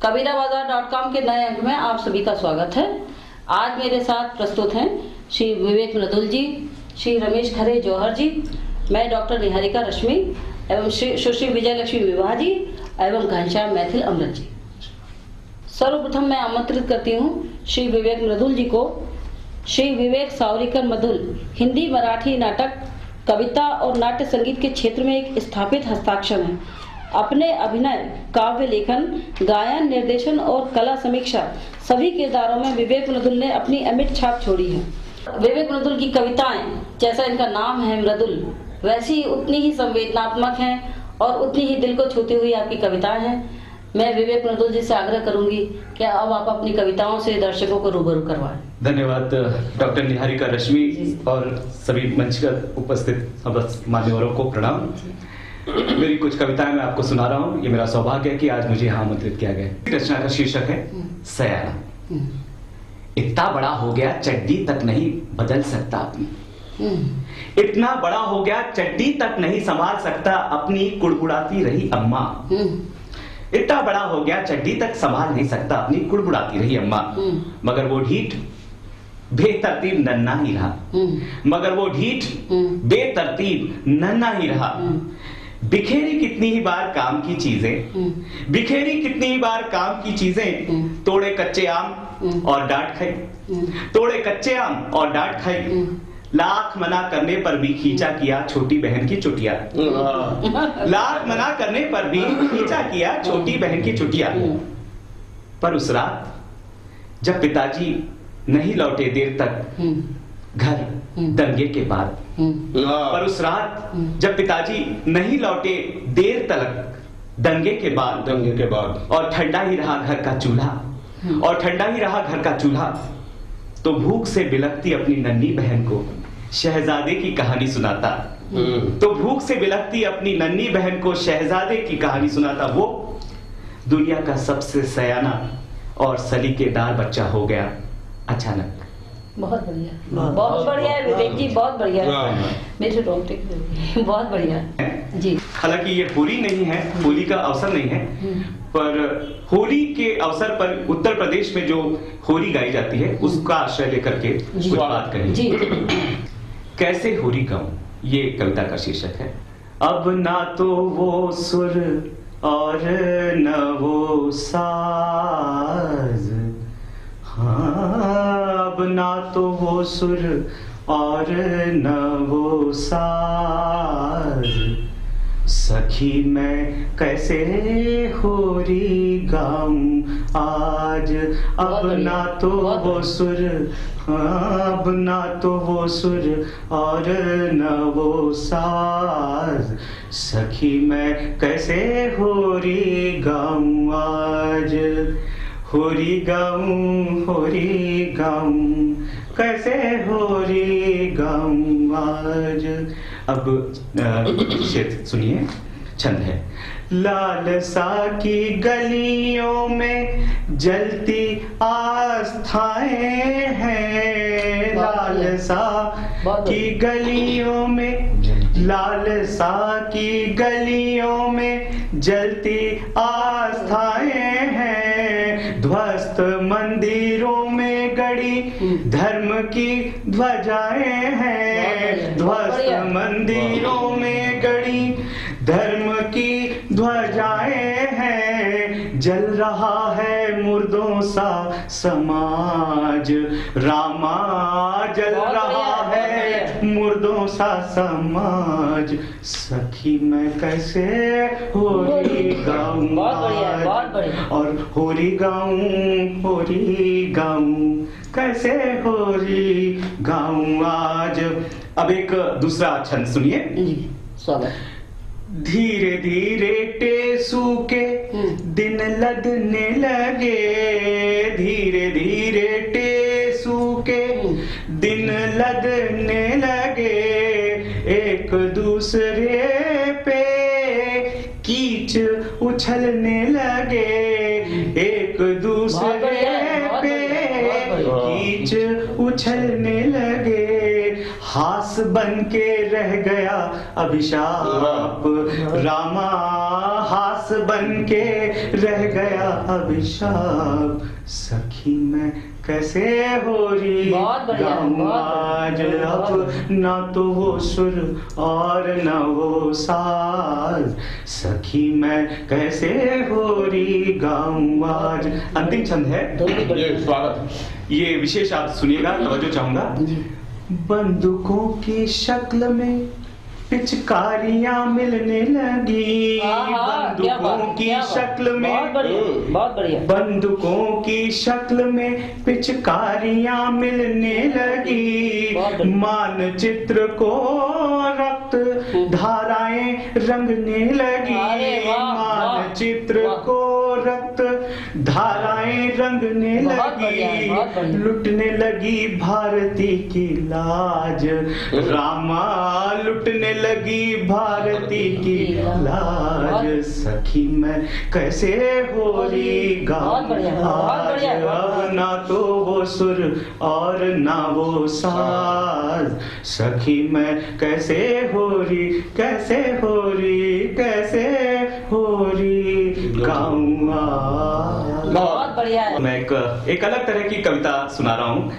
कबीराबाजार.com के नए अंक में आप सभी का स्वागत है। आज मेरे साथ प्रस्तुत हैं श्री विवेक मृदुल जी, श्री रमेश खरे जौहर जी, मैं डॉक्टर निहारिका रश्मि एवं सुश्री विजयलक्ष्मी विवाह जी एवं घनश्याम मैथिल अमृत जी। सर्वप्रथम मैं आमंत्रित करती हूँ श्री विवेक मृदुल जी को। श्री विवेक सावरिकर मृदुल हिंदी, मराठी, नाटक, कविता और नाट्य संगीत के क्षेत्र में एक स्थापित हस्ताक्षर हैं। अपने अभिनय, काव्य लेखन, गायन, निर्देशन और कला समीक्षा सभी किरदारों में विवेक मृदुल ने अपनी अमिट छाप छोड़ी है। विवेक मृदुल की कविताएं, जैसा इनका नाम है मृदुल, वैसी उतनी ही संवेदनात्मक हैं और उतनी ही दिल को छूती हुई आपकी कविताएं हैं। मैं विवेक मृदुल जी से आग्रह करूंगी कि अब आप अपनी कविताओं से दर्शकों को रूबरू करवाएं। धन्यवाद डॉक्टर निहारिका रश्मि और सभी मंच पर उपस्थित समस्त मान्यवरों को प्रणाम। मेरी कुछ कविताएं मैं आपको सुना रहा हूँ। ये मेरा सौभाग्य है कि आज मुझे यहाँ आमंत्रित किया गया। रचना का शीर्षक है सयाना। इतना बड़ा हो गया चड्डी तक नहीं बदल सकता अपनी, इतना बड़ा हो गया चड्डी तक नहीं संभाल सकता अपनी, कुड़कुड़ाती रही अम्मा। इतना बड़ा हो गया चड्डी तक संभाल नहीं सकता अपनी, कुड़कुड़ाती रही अम्मा। मगर वो ढीठ बेतरतीब नन्हा ही रहा, मगर वो ढीठ बेतरतीब नन्हा ही रहा। बिखेरी कितनी ही बार काम की चीजें, बिखेरी कितनी ही बार काम की चीजें, तोड़े कच्चे आम और डांट खाई, तोड़े कच्चे आम और डांट खाई। लाख मना करने पर भी खींचा किया छोटी बहन की चुटिया, लाख मना करने पर भी खींचा किया छोटी बहन की चुटिया। पर उस रात जब पिताजी नहीं लौटे देर तक घर दंगे के बाद, पर उस रात जब पिताजी नहीं लौटे देर तक दंगे के बाद, और ठंडा ही रहा घर का चूल्हा, और ठंडा ही रहा घर का चूल्हा, तो भूख से बिलखती अपनी नन्ही बहन को शहजादे की कहानी सुनाता, तो भूख से बिलखती अपनी नन्ही बहन को शहजादे की कहानी सुनाता। वो दुनिया का सबसे सयाना और सलीकेदार बच्चा हो गया अचानक। बहुत बढ़िया, बहुत बढ़िया है विवेक जी, बहुत बढ़िया है। मेरे रोंगटे बहुत बढ़िया है जी। हालांकि ये होली नहीं है, होली का अवसर नहीं है, पर होली के अवसर पर उत्तर प्रदेश में जो होली गाई जाती है उसका आश्रय लेकर के कुछ बात करेंगे। कैसे होली गाऊं, ये कविता का शीर्षक है। अब ना तो वो सुर और न वो साज, हाँ, अब ना तो वो सुर और न वो साज, सखी मैं कैसे होली गाऊं आज। अब ना तो वो सुर, अब ना तो वो सुर और न वो साज, सखी मैं कैसे होली गाऊं आज। होली गाऊं, होली गाऊं, कैसे होली गाऊं आज। अब शेर सुनिए, छंद है। लाल सा की गलियों में जलती आस्थाएं हैं, लाल सा की गलियों में, लाल सा की गलियों में जलती आस्थाएं हैं। ध्वस्त मंदिरों में गड़ी धर्म की ध्वजाएं हैं, ध्वस्त मंदिरों में गड़ी धर्म की ध्वजाएं हैं। जल रहा है मुर्दों सा समाज, रामा जल रहा है मुर्दों सा समाज, सखी मैं कैसे होली गाऊं आज। और होली गाऊं, होली गाऊं, कैसे होली गाऊं आज। अब एक दूसरा छंद सुनिए। स्वागत। धीरे धीरे टेसू के दिन लदने लगे, धीरे धीरे टेसू के दिन लदने लगे, एक दूसरे पे कीच उछलने लगे, एक दूसरे पे कीच उछलने लगे। हास बन के रह गया अभिशाप, रामा उपहास बन के रह गया अभिशाप, सखी मैं कैसे होरी बहुत बढ़िया, गाऊं बहुत आज, अब ना तो वो सुर और ना वो साज, सखी मैं कैसे होरी गाऊं आज। अंतिम छंद है, ये स्वागत। ये विशेष आप सुनिएगा, तवज्जो चाहूंगा। बंदूकों की शक्ल में पिचकारियां मिलने लगी, बंदूकों की शक्ल में, बहुत बढ़िया, बंदूकों की शक्ल में पिचकारियां मिलने लगी, मानचित्र को रक्त धाराएं रंगने लगी, मानचित्र को रक्त धाराएं रंगने लगी, लुटने लगी भारती की लाज, रामा लुटने लगी भारती की लाज, सखी मैं कैसे होरी गाऊं आज, अब ना तो वो सुर और ना वो साज, सखी मैं कैसे होरी, कैसे होरी, कैसे होरी गाऊं आज। बहुत बढ़िया है। मैं एक अलग तरह की कविता सुना रहा हूँ।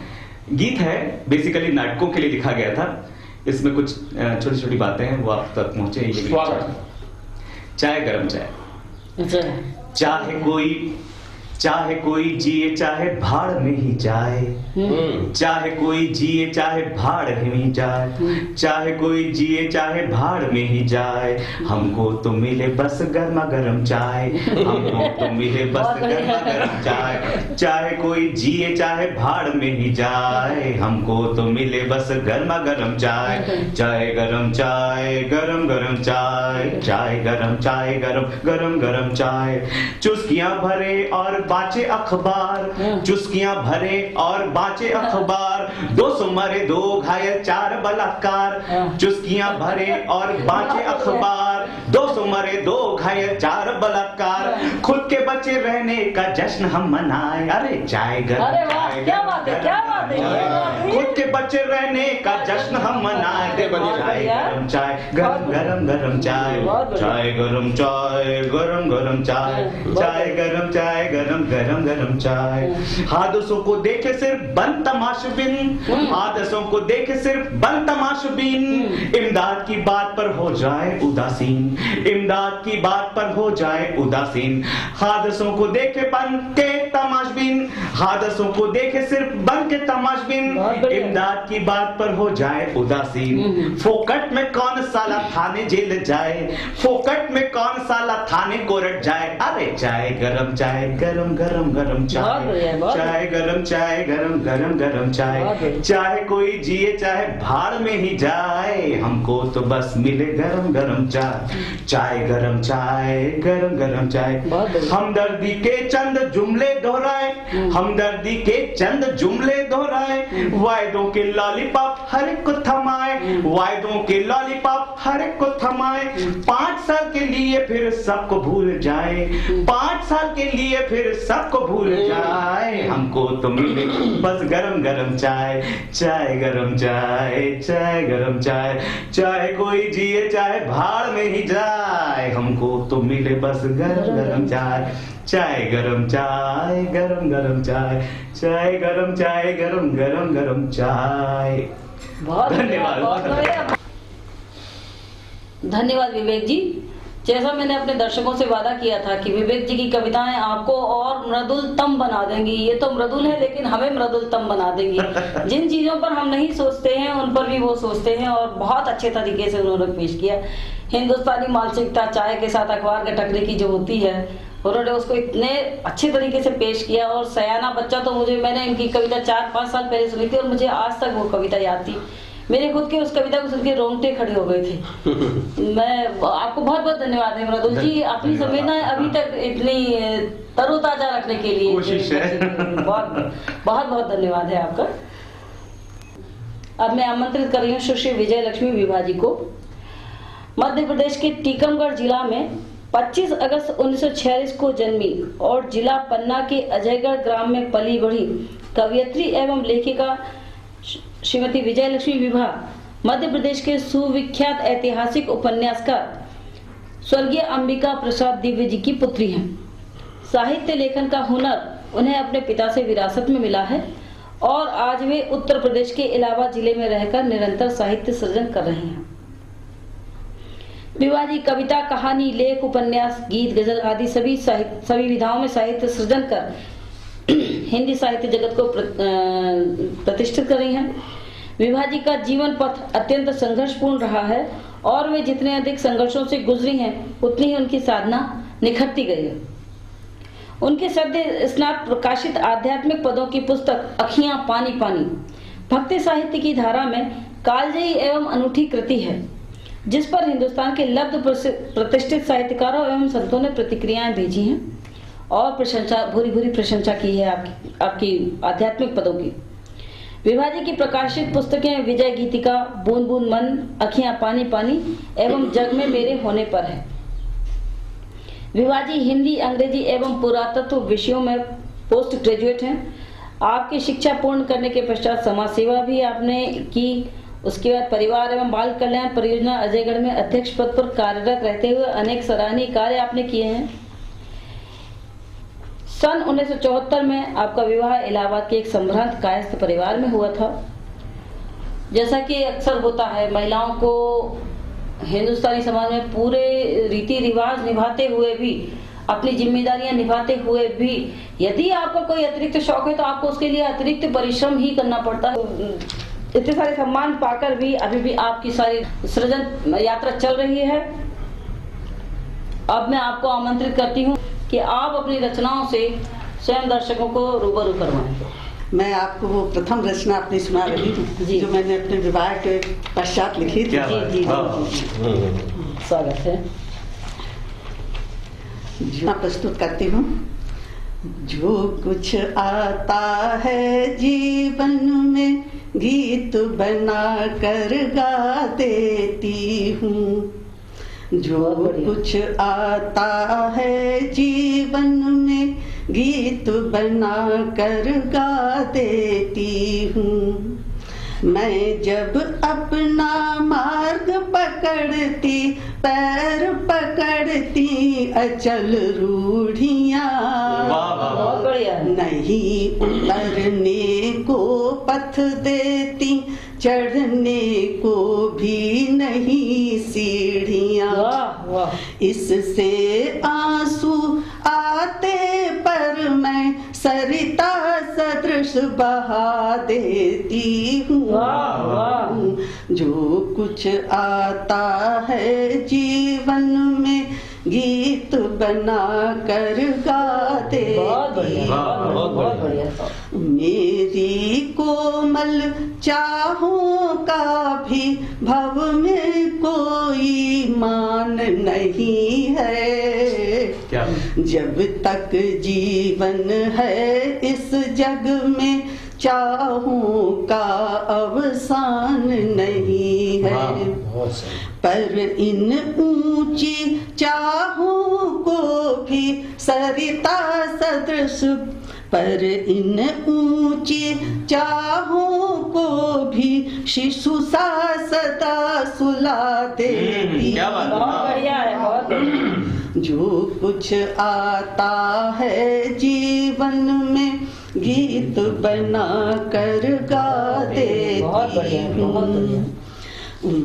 गीत है, बेसिकली नाटकों के लिए लिखा गया था। इसमें कुछ छोटी छोटी बातें हैं, वो आप तक पहुंचे। ये चाय गरम चाय, चाहे कोई जिए चाहे भाड़ में ही जाए, चाहे कोई जिए चाहे भाड़ में ही जाए, चाहे कोई जिए चाहे भाड़ में ही जाए, हमको तो मिले बस गर्मा गर्म चाय, हमको तो मिले बस गर्मा गर्म चाय, चाहे कोई जिए चाहे भाड़ में ही जाए, हमको तो मिले बस गर्मा गर्म चाय, चाय गरम चाय, गरम गरम चाय, चाय गरम चाय, गरम गरम गरम चाय, चुस्कियां भरे और बाचे अखबार, चुस्कियां भरे और बाचे अखबार, 200 मरे 2 घायल 4 बलात्कार, चुस्कियां भरे और बाचे अखबार, 200 मरे 2 घायल 4 बलात्कार, खुद के बचे रहने का जश्न हम मनाए, अरे चाय गरम चाय, क्या बात है, क्या बात है, खुद के बचे रहने का जश्न हम मनाए, चाय गरम चाय, गरम गरम गरम चाय, चाय गरम चाय, गरम गरम चाय, चाय गरम चाय, गरम गरम गरम चाय, हादसों को देखे सिर्फ बन तमाशबीन, हादसों को देखे सिर्फ बन तमाशबीन, इमदाद की बात पर हो जाए उदासीन, इमदाद की बात पर हो जाए उदासीन, हादसों को देखे बन के तमाशबीन, हादसों को देखे सिर्फ बन के तमाशबीन, इमदाद की बात पर हो जाए उदासीन, फोकट में कौन साला थाने जेल जाए, फोकट में कौन साला थाने कोर्ट जाए, अरे चाय गरम चाय, गरम गरम गरम चाय, चाय गरम चाय, गरम गरम गरम चाय, चाहे कोई जिए चाहे भाड़ में ही जाए, हमको तो बस मिले गरम गरम चाय, चाय गरम चाय, गरम गरम चाय, हमदर्दी के चंद जुमले दोहराए, हमदर्दी के चंद जुमले दोहराए, वायदों के लॉलीपॉप हर एक को थमाए, वायदों के लॉलीपॉप हर एक को थमाए, 5 साल के लिए फिर सबको भूल जाए, 5 साल के लिए फिर सबको भूल जाए, हमको तो मिले बस गरम गरम चाय, चाय गरम चाय, चाय गरम चाय, चाहे कोई जिए चाहे भाड़ में ही जाए, हमको तो मिले बस गरम गरम चाय, चाय गरम चाय, गरम गरम चाय, चाय गरम चाय, गरम गरम गरम चाय। धन्यवाद। धन्यवाद विवेक जी। जैसा मैंने अपने दर्शकों से वादा किया था कि विवेक जी की कविताएं आपको और मृदुलतम बना देंगी, ये तो मृदुल है लेकिन हमें मृदुलतम बना देंगी। जिन चीजों पर हम नहीं सोचते हैं उन पर भी वो सोचते हैं और बहुत अच्छे तरीके से उन्होंने पेश किया। हिंदुस्तानी मानसिकता चाय के साथ अखबार के टकरे की जो होती है, उन्होंने उसको इतने अच्छे तरीके से पेश किया। और सयाना बच्चा तो मैंने इनकी कविता 4-5 साल पहले सुनी थी और मुझे आज तक वो कविता याद थी। मेरे खुद के उस कविता को सुन के रोंगटे खड़े हो गए थे। मैं आपको बहुत बहुत धन्यवाद है मृदुल जी, अपनी संवेदनाएं अभी तक इतनी तरोताजा रखने के लिए कोशिश है। बहुत बहुत धन्यवाद है आपका। अब मैं आमंत्रित कर रही हूँ सुश्री विजय लक्ष्मी विभा जी को। मध्य प्रदेश के टीकमगढ़ जिला में 25 अगस्त 1946 को जन्मी और जिला पन्ना के अजयगढ़ ग्राम में पली बढ़ी कवयित्री एवं लेखिका श्रीमती विजय लक्ष्मी विभा मध्य प्रदेश के सुविख्यात ऐतिहासिक उपन्यासकार स्वर्गीय अंबिका प्रसाद दिव्य जी की पुत्री हैं। साहित्य लेखन का हुनर उन्हें अपने पिता से विरासत में मिला है और आज वे उत्तर प्रदेश के इलाहाबाद जिले में रहकर निरंतर साहित्य सृजन कर रहे हैं। विवाह जी कविता, कहानी, लेख, उपन्यास, गीत, गजल आदि सभी विधाओं में साहित्य सृजन कर हिंदी साहित्य जगत को प्रतिष्ठित कर रही हैं। विवाह जी का जीवन पथ अत्यंत संघर्षपूर्ण रहा है और वे जितने अधिक संघर्षों से गुजरी हैं उतनी ही उनकी साधना निखरती गई है। उनके सद्य स्नात प्रकाशित आध्यात्मिक पदों की पुस्तक अखियां पानी पानी भक्ति साहित्य की धारा में कालजयी एवं अनूठी कृति है, जिस पर हिंदुस्तान के लब्ध प्रतिष्ठित साहित्यकारों एवं संतों ने प्रतिक्रियाएं भेजी हैं और भूरी प्रशंसा की है आपकी आध्यात्मिक पदों की। विवाह जी की प्रकाशित पुस्तकें विजय गीतिका, बूंद बूंद मन, अखियां पानी पानी एवं जग में मेरे होने पर है। विवाह जी हिंदी, अंग्रेजी एवं पुरातत्व विषयों में पोस्ट ग्रेजुएट हैं। आपकी शिक्षा पूर्ण करने के पश्चात समाज सेवा भी आपने की। उसके बाद परिवार एवं बाल कल्याण परियोजना अजयगढ़ में अध्यक्ष पद पर कार्यरत रहते हुए अनेक सराहनीय कार्य आपने किए हैं। सन 1974 में आपका विवाह इलाहाबाद के एक संभ्रांत कायस्थ परिवार में हुआ था। जैसा कि अक्सर होता है, महिलाओं को हिंदुस्तानी समाज में पूरे रीति रिवाज निभाते हुए भी, अपनी जिम्मेदारियां निभाते हुए भी, यदि आपका कोई अतिरिक्त शौक है तो आपको उसके लिए अतिरिक्त परिश्रम ही करना पड़ता है। इतने सारे सम्मान पाकर भी अभी भी आपकी सारी सृजन यात्रा चल रही है। अब मैं आपको आमंत्रित करती हूँ कि आप अपनी रचनाओं से स्वयं दर्शकों को रूबरू करवाएं। मैं आपको वो प्रथम रचना अपनी सुना रही हूँ जो मैंने अपने विवाह के पश्चात लिखी थी। जी, स्वागत है। जो प्रस्तुत करती हूँ। जो कुछ आता है जीवन में गीत बना कर गा देती हूँ। जो कुछ आता है जीवन में गीत बना कर गा देती हूँ। मैं जब अपना मार्ग पकड़ती, पैर पकड़ती अचल रूढ़ियाँ, नहीं उतरने को पथ देती, चढ़ने को भी नहीं सीढ़ियाँ। इससे आंसू आते पर मैं सरिता सदृश बहा देती हूँ। जो कुछ आता है जीवन में गीत बना कर गा देती हूँ। मेरी कोमल चाहों का भी भव में कोई मान नहीं है। जब तक जीवन है इस जग में चाहों का अवसान नहीं है। पर इन ऊंची चाहों को भी सरिता सदृश, पर इन ऊंची चाहों को भी शिशु सा सदा सुला देती। जो कुछ आता है जीवन में गीत बना कर गा देती हूँ।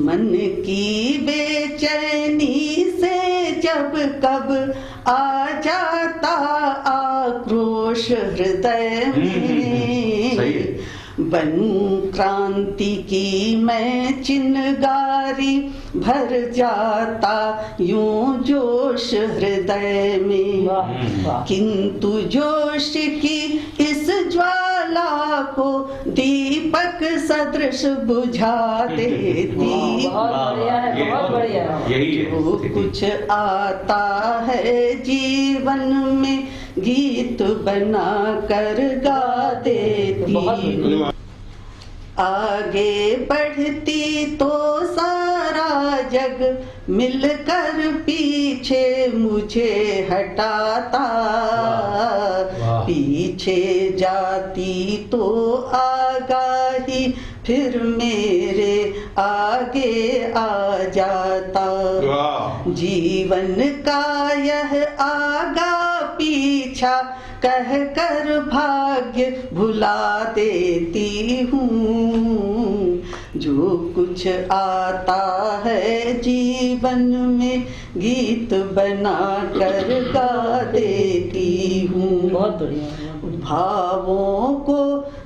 मन की बेचैनी से जब कब आ जाता आक्रोश हृदय में, बनूं क्रांति की मैं चिनगारी, भर जाता यूं जोश हृदय में। किंतु जोश की इस ज्वाला को दीपक सदृश बुझा देती। जो कुछ आता है जीवन में गीत बना कर गा देती। आगे बढ़ती तो सारा जग मिलकर पीछे मुझे हटाता, पीछे जाती तो आगाही फिर मेरे आगे आ जाता। वाह। जीवन का यह आगा पीछा कह कर भाग्य भुला देती हूँ। जो कुछ आता है जीवन में गीत बना कर गा देती हूँ। बहुत बढ़िया। भावों को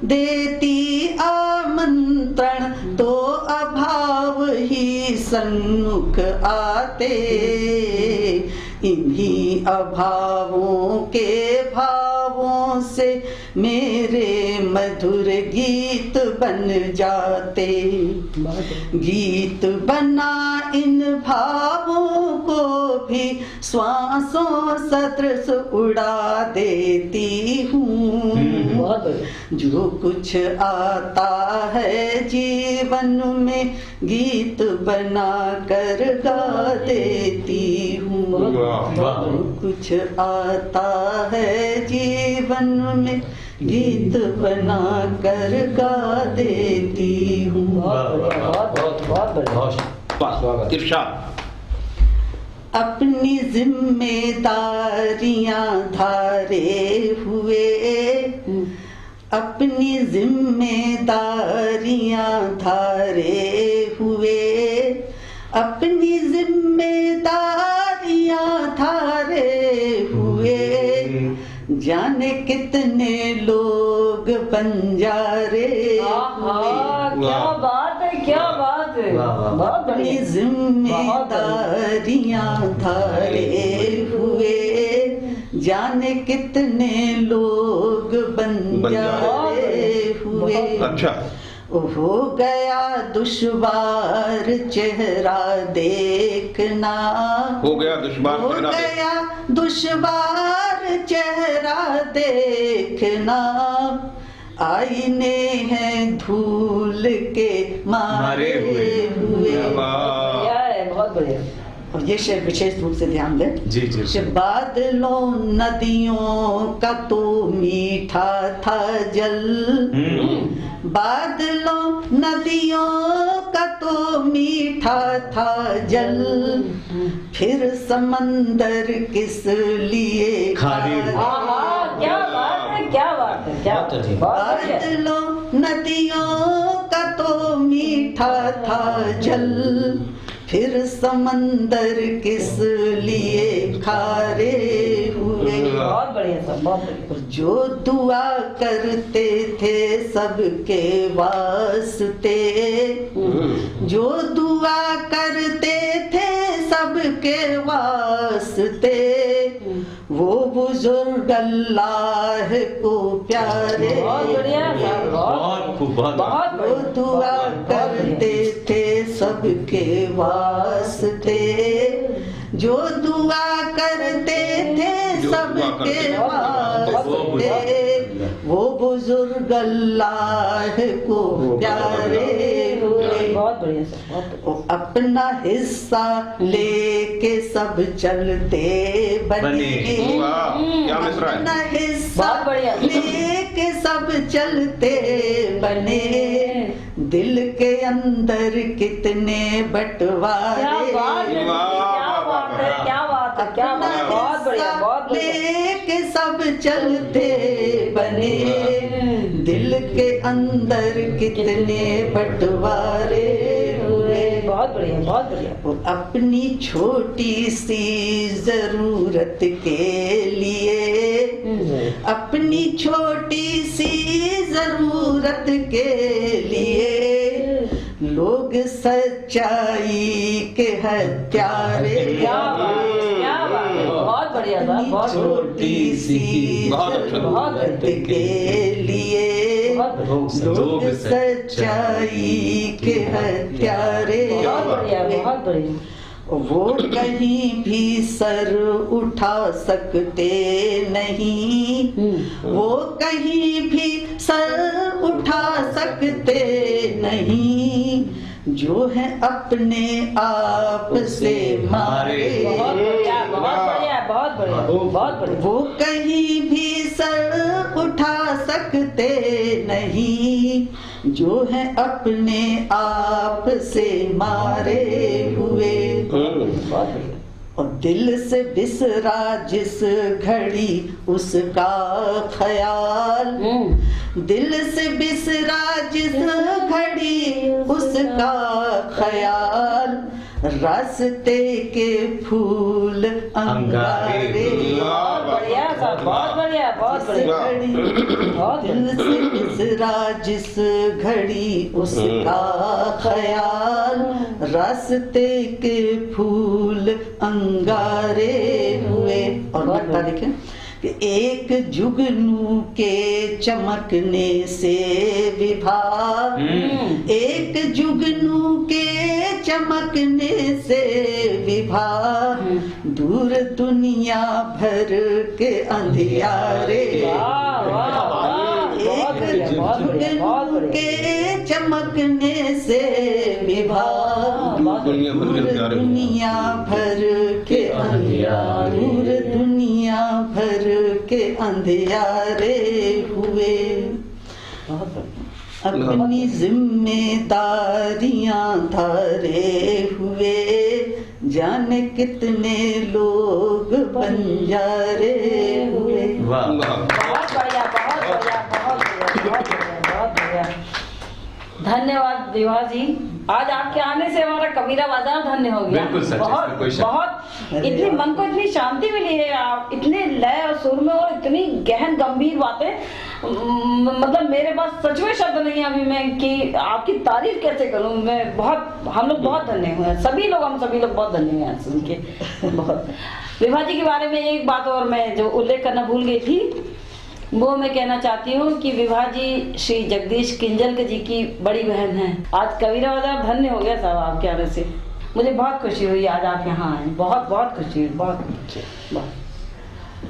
देती आमंत्रण तो अभाव ही सन्मुख आते। इन्हीं अभावों के भावों से मेरे मधुर गीत बन जाते। गीत बना इन भावों को भी श्वासों सदृश उड़ा देती हूँ। जो कुछ आता है जीवन में गीत बना कर गा देती हूँ। कुछ आता है जीवन में गीत बना कर गा देती हूँ। इरशाद। अपनी जिम्मेदारियां धारे हुए, अपनी जिम्मेदारियां धारे हुए, अपनी जिम्मेदारियां धारे हुए, जाने कितने लोग बंजारे हुए। क्या बात है, क्या बात है। अपनी जिम्मेदारियां धारे हुए, जाने कितने लोग बंजारे हुए। अच्छा। हो गया दुश्वार चेहरा देखना, हो गया दुश्वार हो चेहरा गया दुश्वार चेहरा देखना। आईने हैं धूल के मारे हुए। बहुत बढ़िया। और ये शेर विशेष रूप से ध्यान दें। जी जी। कि बादलों नदियों का तो मीठा था जल, बादलों नदियों का तो मीठा था जल, फिर समंदर किस लिए खारे। क्या बात है, क्या बात है, क्या बात है। बादलों नदियों का तो मीठा था जल, फिर समंदर किस लिए खारे हुए। बहुत बढ़िया सब, बहुत बढ़िया। जो दुआ करते थे सबके वास्ते, जो दुआ करते थे सबके वास्ते, वो बुजुर्ग अल्लाह को प्यारे। बहुत बढ़िया, बहुत वो दुआ करते थे सबके वास्ते, जो दुआ करते थे सबके वास्ते, वो बुजुर्ग अल्लाह को प्यारे हुए। बहुत बढ़िया सर, बहुत वो अपना हिस्सा लेके सब चलते बने। क्या मिसरा है? अपना हिस्सा बहुत बढ़िया। लेके सब चलते बने। दिल के अंदर कितने बंटवारे। क्या बात है, क्या बात है, क्या बात है, क्या बात है। बहुत बढ़िया, बहुत बढ़िया। लेके सब चलते बने। दिल के अंदर कितने बंटवारे हुए। बहुत बढ़िया, बहुत बढ़िया। वो अपनी छोटी सी जरूरत के लिए, अपनी छोटी सी जरूरत के लिए, लोग सच्चाई के हत्यारे। क्या बात है, क्या बात है। बहुत बढ़िया सर, बहुत छोटी सी जरूरत के लिए, लोग सच्चाई के हत्यारे। बहुत बढ़िया, बहुत बढ़िया। वो कहीं भी सर उठा सकते नहीं, वो कहीं भी सर उठा सकते नहीं, जो है अपने आप से मारे। बहुत बढ़िया, बहुत बढ़िया, बहुत बढ़िया, बहुत बढ़िया। वो कहीं भी सर उठा सकते नहीं, जो है अपने आप से मारे हुए। और दिल से बिसरा जिस घड़ी उसका ख्याल, दिल से बिसरा जिस घड़ी उसका ख्याल, रास्ते के फूल अंगारे। बहुत बढ़िया साहब, बहुत बढ़िया, बहुत बढ़िया। दिल से बिसरा जिस घड़ी उसका ख्याल, रास्ते के फूल अंगारे हुए। और लगता लिखे कि एक जुगनू के चमकने से विभा, एक जुगनू के चमकने से विभा, दूर दुनिया भर के अंधियारे। एक जुगनू के चमकने से विभा, दूर दुनिया भर के अंधियारे, दूर दुनिया भर के अंधियारे हुए। अपनी जिम्मेदारियां धारे हुए, जाने कितने लोग बंजारे हुए। बहुत बढ़िया, बहुत बढ़िया, बहुत बढ़िया, बहुत बढ़िया, बहुत बढ़िया। धन्यवाद विभा जी, आज आपके आने से हमारा कबीरा बाजार धन्य हो गया। बिल्कुल सच, बहुत बहुत इतनी मन को इतनी शांति मिली है, आप इतने लय और सुर में और इतनी गहन गंभीर बातें, मतलब मेरे पास सच में शब्द नहीं है अभी मैं कि आपकी तारीफ कैसे करूं। मैं बहुत, हम लोग बहुत धन्य हुए हैं, सभी लोग, हम सभी लोग बहुत धन्य हुए हैं सुन के। बहुत विभा जी के बारे में एक बात और मैं जो उल्लेख करना भूल गई थी, वो मैं कहना चाहती हूँ कि विभा जी श्री जगदीश किंजल जी की बड़ी बहन है। आज कबीरा बाजार धन्य हो गया साहब आपके आने से, मुझे बहुत खुशी हुई आज आप यहाँ आए, बहुत बहुत खुशी हुई, बहुत।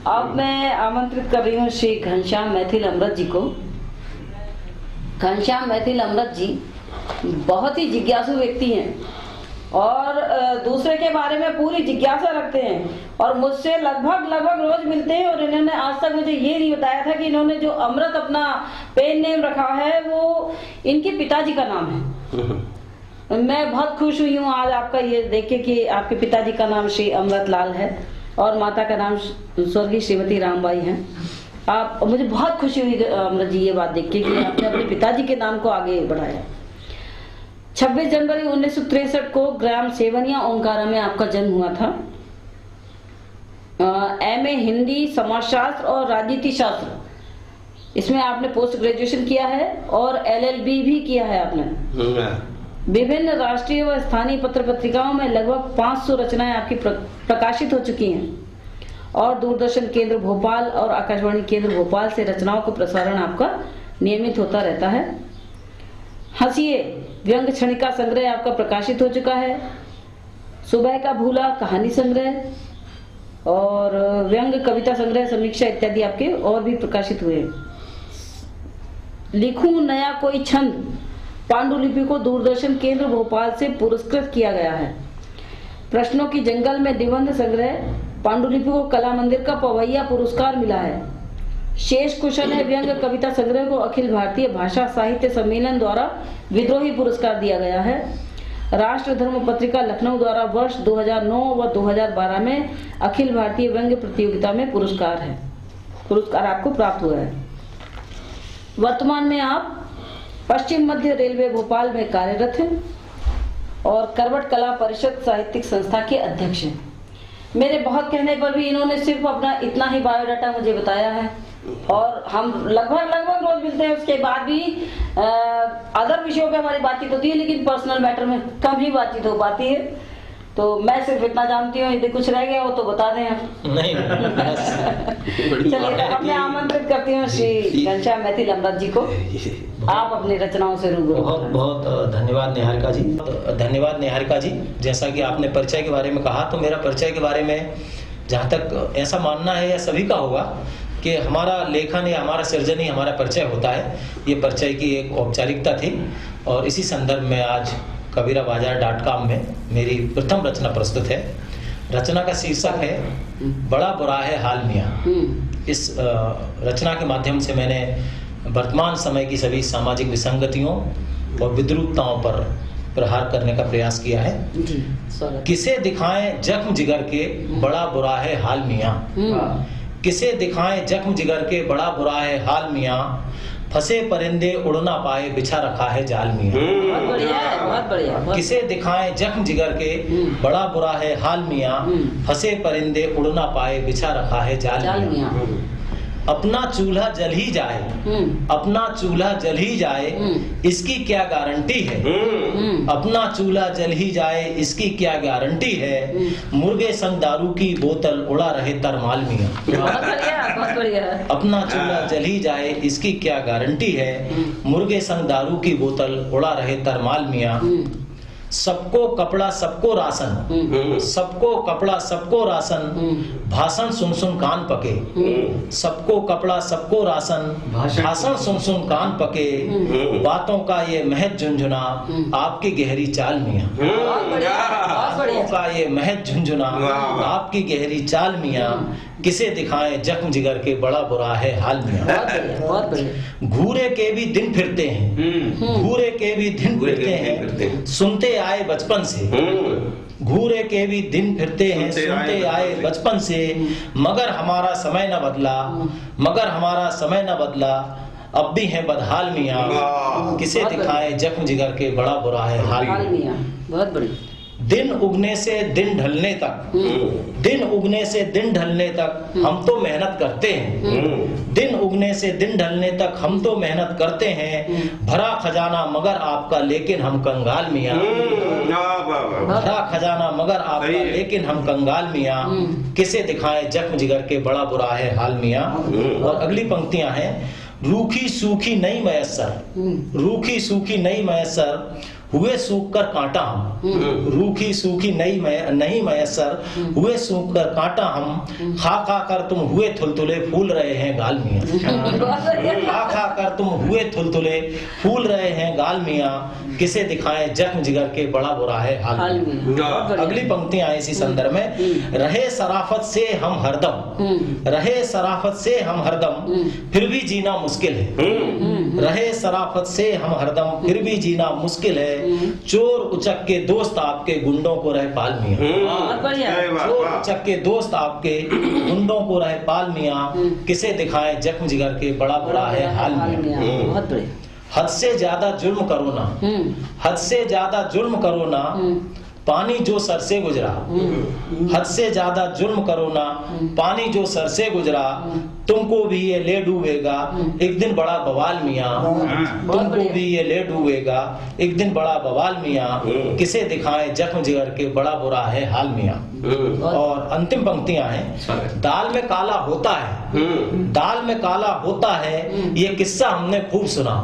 अब मैं आमंत्रित कर रही हूँ श्री घनश्याम मैथिल अमृत जी को। घनश्याम मैथिल अमृत जी बहुत ही जिज्ञासु व्यक्ति हैं और दूसरे के बारे में पूरी जिज्ञासा रखते हैं और मुझसे लगभग रोज मिलते हैं। और इन्होंने आज तक मुझे ये नहीं बताया था कि इन्होंने जो अमृत अपना पेन नेम रखा है वो इनके पिताजी का नाम है। मैं बहुत खुश हुई हूँ आज आपका ये देख के कि आपके पिताजी का नाम श्री अमृत लाल है और माता का नाम स्वर्गीय श्रीमती रामबाई है। आप, मुझे बहुत खुशी हुई अमृत जी ये बात देख के कि आपने अपने पिताजी के नाम को आगे बढ़ाया। 26 जनवरी 1963 को ग्राम सेवनिया ओंकारा में आपका जन्म हुआ था। एमए हिंदी, समाजशास्त्र और राजनीति शास्त्र, इसमें आपने पोस्ट ग्रेजुएशन किया है और एलएलबी भी किया है आपने। विभिन्न राष्ट्रीय व स्थानीय पत्र पत्रिकाओं में लगभग 500 रचनाएं आपकी प्रकाशित हो चुकी हैं और दूरदर्शन केंद्र भोपाल और आकाशवाणी केंद्र भोपाल से रचनाओं का प्रसारण आपका नियमित होता रहता है। हंसिए व्यंग क्षणिका संग्रह आपका प्रकाशित हो चुका है। सुबह का भूला कहानी संग्रह और व्यंग कविता संग्रह, समीक्षा इत्यादि आपके और भी प्रकाशित हुए। लिखूं नया कोई छंद पांडुलिपि को दूरदर्शन केंद्र भोपाल से पुरस्कृत किया गया है। प्रश्नों की जंगल में निबंध संग्रह पांडुलिपि को कला मंदिर का पवैया पुरस्कार मिला है। शेष कुशल है व्यंग कविता संग्रह को अखिल भारतीय भाषा साहित्य सम्मेलन द्वारा विद्रोही पुरस्कार दिया गया है। राष्ट्र धर्म पत्रिका लखनऊ द्वारा वर्ष 2009 व 2012 में अखिल भारतीय व्यंग्य प्रतियोगिता में पुरस्कार आपको प्राप्त हुआ है। वर्तमान में आप पश्चिम मध्य रेलवे भोपाल में कार्यरत हैं और करवट कला परिषद साहित्यिक संस्था के अध्यक्ष हैं। मेरे बहुत कहने पर भी इन्होंने सिर्फ अपना इतना ही बायोडाटा मुझे बताया है और हम लगभग रोज मिलते हैं। उसके बाद भी अदर विषयों पे हमारी बातचीत होती है, लेकिन पर्सनल मैटर में कम ही बातचीत हो पाती है। तो मैं सिर्फ इतना जानती हूँ, यदि कुछ रह गया हो तो बता दें आप। नहीं चलिए, अब मैं आमंत्रित करती हूँ श्री घनश्याम मैथिल अमृत जी को, आप अपनी रचनाओं से रूबरू। बहुत बहुत धन्यवाद निहारिका जी, धन्यवाद निहारिका जी। जैसा कि आपने परिचय के बारे में कहा, तो मेरा परिचय के बारे में जहाँ तक ऐसा मानना है या सभी का होगा कि हमारा लेखन या हमारा सृजन ही हमारा परिचय होता है। ये परिचय की एक औपचारिकता थी और इसी संदर्भ में आज कबीराबाजार.com में मेरी प्रथम रचना प्रस्तुत है। रचना का शीर्षक है बड़ा बुरा है हाल मियाँ। इस रचना के माध्यम से मैंने वर्तमान समय की सभी सामाजिक विसंगतियों और विद्रूपताओं पर प्रहार करने का प्रयास किया है। जी, स्वागत। किसे दिखाएं जख्म जिगर के बड़ा बुरा है हाल मियाँ। किसे दिखाएं जख्म जिगर के बड़ा बुरा है हाल मियाँ, फंसे परिंदे उड़ ना पाए बिछा रखा है जाल मियाँ। बहुत बढ़िया है, बहुत बढ़िया। किसे दिखाएं जख्म जिगर के बड़ा बुरा है हाल मियाँ, फंसे परिंदे उड़ ना पाए बिछा रखा है जाल जाल मियाँ। मियाँ। अपना चूल्हा जल ही जाए, अपना चूल्हा जल ही जाए, इसकी क्या गारंटी है। अपना चूल्हा जल ही जाए, इसकी क्या गारंटी है। मुर्गे संग दारू की बोतल उड़ा रहे तरमाल मियाँ। बहुत बढ़िया, बहुत बढ़िया। अपना चूल्हा जल ही जाए, इसकी क्या गारंटी है। मुर्गे संग दारू की बोतल उड़ा रहे तरमाल मियाँ। सबको कपड़ा सबको राशन, सबको कपड़ा सबको राशन, भाषण सुन सुन कान पके। सबको कपड़ा सबको राशन, भाषण सुन सुन कान पके। बातों का ये महज झुंझुना, आपकी गहरी चाल मियाँ। बहुत बढ़िया, बहुत बढ़िया। बातों का ये महज झुंझुना, आपकी गहरी चाल मियाँ। किसे दिखाएं जख्म जिगर के बड़ा बुरा है हाल मियाँ। बहुत बढ़िया, बहुत बढ़िया। घूरे के भी दिन फिरते हैं, घूरे के भी दिन फिरते हैं, सुनते आए बचपन से। घूरे के भी दिन फिरते हैं, सुनते आए बचपन से। मगर हमारा समय न बदला, मगर हमारा समय न बदला, अब भी है बदहाल मियाँ। किसे दिखाएं जख्म जिगर के बड़ा बुरा है हाल मियाँ। बहुत बढ़िया। दिन उगने से दिन ढलने तक, दिन उगने से दिन ढलने तक हम तो मेहनत करते हैं। दिन उगने से दिन ढलने तक हम तो मेहनत करते हैं। भरा खजाना मगर आपका लेकिन हम कंगाल मियाँ। भरा खजाना मगर आपका लेकिन हम कंगाल मियाँ। किसे दिखाएं जख्म जिगर के बड़ा बुरा है हाल मियाँ। और अगली पंक्तियां हैं। रूखी सूखी नहीं मयस्सर, रूखी सूखी नहीं मयस्सर, हुए सूख कर कांटा हम। रूखी सूखी नहीं मयस्सर, हुए सूख कर कांटा हम। खा खा कर तुम हुए थुलथुले, फूल रहे हैं गाल मियाँ। खा खा कर तुम हुए थुलथुले, फूल रहे हैं गाल मियाँ। किसे दिखाएं जख्म जिगर के बड़ा बुरा है हाल मियाँ। अगली पंक्तियां इसी संदर्भ में। रहे सराफत से हम हरदम, रहे सराफत से हम हरदम, फिर भी जीना मुश्किल है। रहे सराफत से हम हरदम, फिर भी जीना मुश्किल है। चोर उचक के दोस्त आपके, गुंडों को रहे पाल मियाँ। चोर उचक के दोस्त आपके, गुंडों को रहे पाल मियाँ। किसे दिखाएं जख्म जिगर के बड़ा बुरा है हाल मियाँ। बहुत बढ़िया। हद से ज्यादा जुल्म करो ना, हद से ज्यादा जुल्म करो ना, पानी जो सर से गुजरा। हद से ज्यादा जुल्म करो ना, पानी जो सर से गुजरा। तुमको भी ये ले डूबेगा एक दिन बड़ा बवाल मियाँ। तुमको भी ये ले डूबेगा एक दिन बड़ा बवाल मियाँ। किसे दिखाएं जख्म जिगर के बड़ा बुरा है हाल मियाँ। और अंतिम पंक्तियां हैं। दाल में काला होता है, दाल में काला होता है, ये किस्सा हमने खूब सुना।